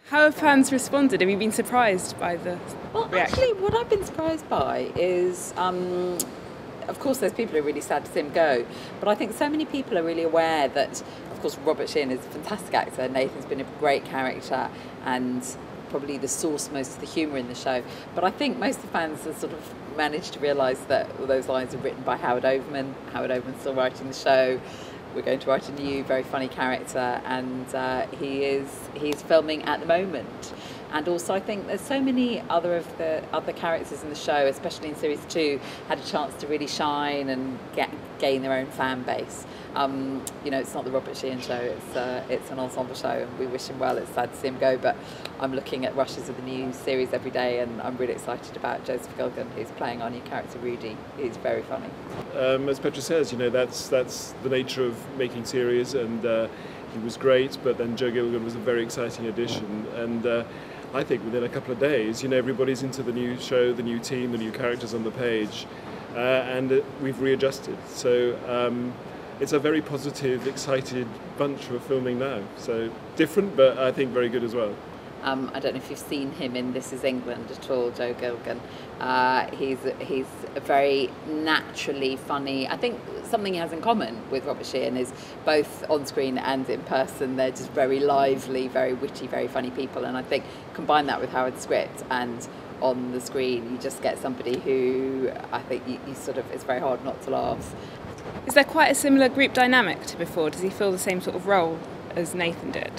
How have fans responded? Have you been surprised by the Well, reaction? actually, what I've been surprised by is, of course, there's people who are really sad to see him go, but I think so many people are really aware that, of course, Robert Sheehan is a fantastic actor. Nathan's been a great character and probably the source most of the humour in the show. But I think most of the fans have sort of managed to realise that all those lines are written by Howard Overman. Howard Overman's still writing the show. We're going to write a new, very funny character, and he's filming at the moment. And also, I think there's so many other characters in the show, especially in series 2, had a chance to really shine and gain their own fan base. It's not the Robert Sheehan show; it's an ensemble show, and we wish him well. It's sad to see him go, but I'm looking at rushes of the new series every day, and I'm really excited about Joseph Gilgun, who's playing our new character Rudy. He's very funny. As Petra says, that's the nature of making series, and he was great. But then Joe Gilgun was a very exciting addition, and I think within a couple of days, everybody's into the new show, the new team, the new characters on the page, and we've readjusted. So it's a very positive, excited bunch who are filming now. So different, but I think very good as well. I don't know if you've seen him in This Is England at all, Joe Gilgun. He's a very naturally funny. I think something he has in common with Robert Sheehan is both on screen and in person, they're just very lively, very witty, very funny people. And I think combine that with Howard's script, and on the screen you just get somebody who I think you sort of, it's very hard not to laugh. Is there quite a similar group dynamic to before? Does he fill the same sort of role as Nathan did?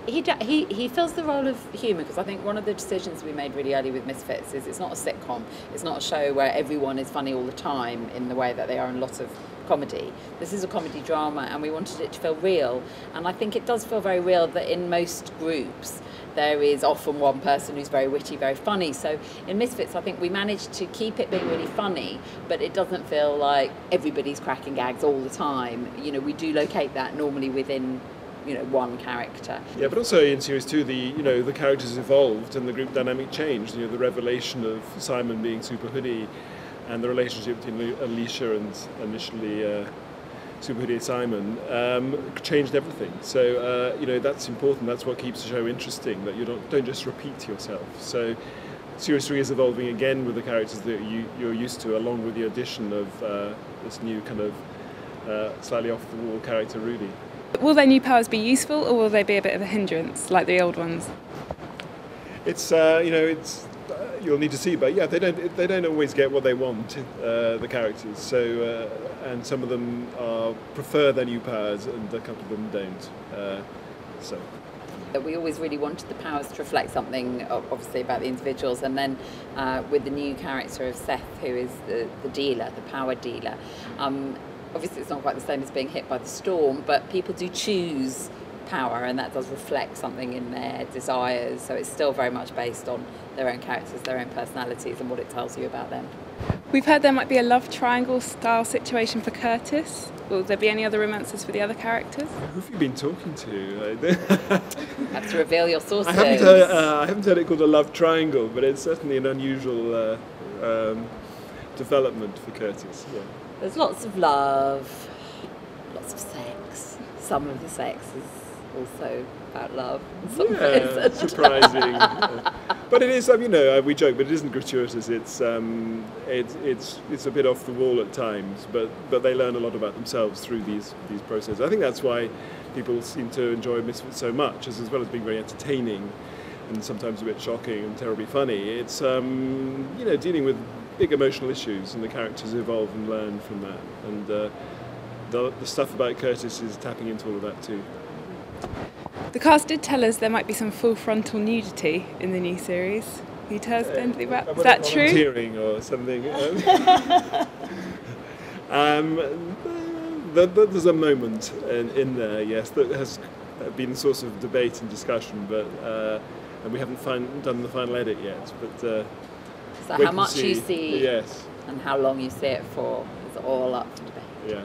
He fills the role of humour, because I think one of the decisions we made really early with Misfits is it's not a sitcom. It's not a show where everyone is funny all the time in the way that they are in lots of comedy. This is a comedy drama, and we wanted it to feel real. And I think it does feel very real that in most groups there is often one person who's very witty, very funny. So in Misfits, I think we managed to keep it being really funny, but it doesn't feel like everybody's cracking gags all the time. We do locate that normally within one character. Yeah, but also in series 2, the characters evolved and the group dynamic changed. The revelation of Simon being Super Hoodie, and the relationship between Alicia and initially Super Hoodie Simon changed everything. So that's important. That's what keeps the show interesting. That you don't just repeat yourself. So series 3 is evolving again with the characters that you're used to, along with the addition of this new kind of slightly off the wall character Rudy. Will their new powers be useful, or will they be a bit of a hindrance like the old ones? It's you'll need to see, but yeah, they don't always get what they want, the characters. So and some of them prefer their new powers, and a couple of them don't. We always really wanted the powers to reflect something, obviously, about the individuals, and then with the new character of Seth, who is the dealer, the power dealer. Obviously, it's not quite the same as being hit by the storm, but people do choose power, and that does reflect something in their desires. So it's still very much based on their own characters, their own personalities, and what it tells you about them. We've heard there might be a love triangle style situation for Curtis. Will there be any other romances for the other characters? Who have you been talking to? You have to reveal your sources. I haven't heard it called a love triangle, but it's certainly an unusual development for Curtis. Yeah. There's lots of love, lots of sex. Some of the sex is also about love. Yeah, surprising. But it is, we joke, but it isn't gratuitous. It's a bit off the wall at times, but they learn a lot about themselves through these processes. I think that's why people seem to enjoy Misfits so much, as well as being very entertaining and sometimes a bit shocking and terribly funny. It's dealing with big emotional issues, and the characters evolve and learn from that. And the stuff about Curtis is tapping into all of that too. The cast did tell us there might be some full frontal nudity in the new series. Can you tell us anything about that? Is that true? Volunteering or something. There's a moment in there, yes, that has been a source of debate and discussion, but and we haven't done the final edit yet. But so how much you see, yes, and how long you see it for is all up to debate. Yeah.